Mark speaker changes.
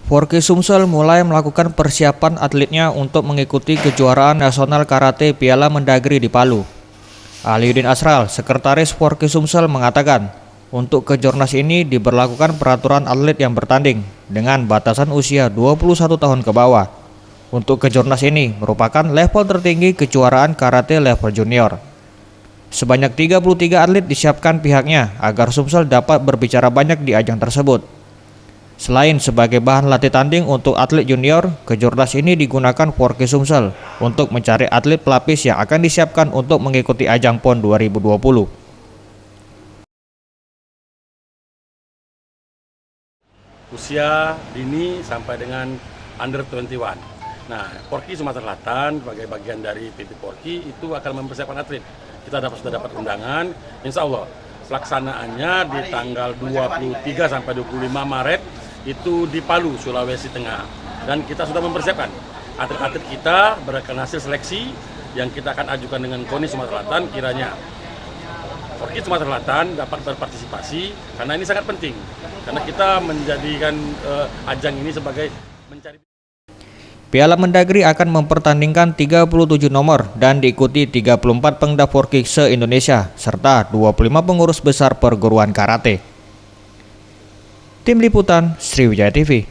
Speaker 1: Forky Sumsel mulai melakukan persiapan atletnya untuk mengikuti kejuaraan nasional karate Piala Mendagri di Palu. Aliuddin Asral, sekretaris Forky Sumsel mengatakan, untuk kejurnas ini diberlakukan peraturan atlet yang bertanding dengan batasan usia 21 tahun ke bawah. Untuk kejurnas ini merupakan level tertinggi kejuaraan karate level junior. Sebanyak 33 atlet disiapkan pihaknya agar Sumsel dapat berbicara banyak di ajang tersebut. Selain sebagai bahan latih tanding untuk atlet junior, kejurnas ini digunakan Forky Sumsel untuk mencari atlet pelapis yang akan disiapkan untuk mengikuti ajang PON 2020.
Speaker 2: Usia dini sampai dengan under 21. Nah, Forky Sumatera Selatan sebagai bagian dari PP Forky itu akan mempersiapkan atlet. Kita sudah dapat undangan, insya Allah pelaksanaannya di tanggal 23 sampai 25 Maret itu di Palu, Sulawesi Tengah. Dan kita sudah mempersiapkan atlet-atlet kita berdasarkan hasil seleksi yang kita akan ajukan dengan KONI Sumatera Selatan. Kiranya Forky Sumatera Selatan dapat berpartisipasi karena ini sangat penting. Karena kita menjadikan ajang ini sebagai mencari.
Speaker 1: Piala Mendagri akan mempertandingkan 37 nomor dan diikuti 34 pengda Forky se-Indonesia serta 25 pengurus besar perguruan karate. Tim Liputan Sriwijaya TV.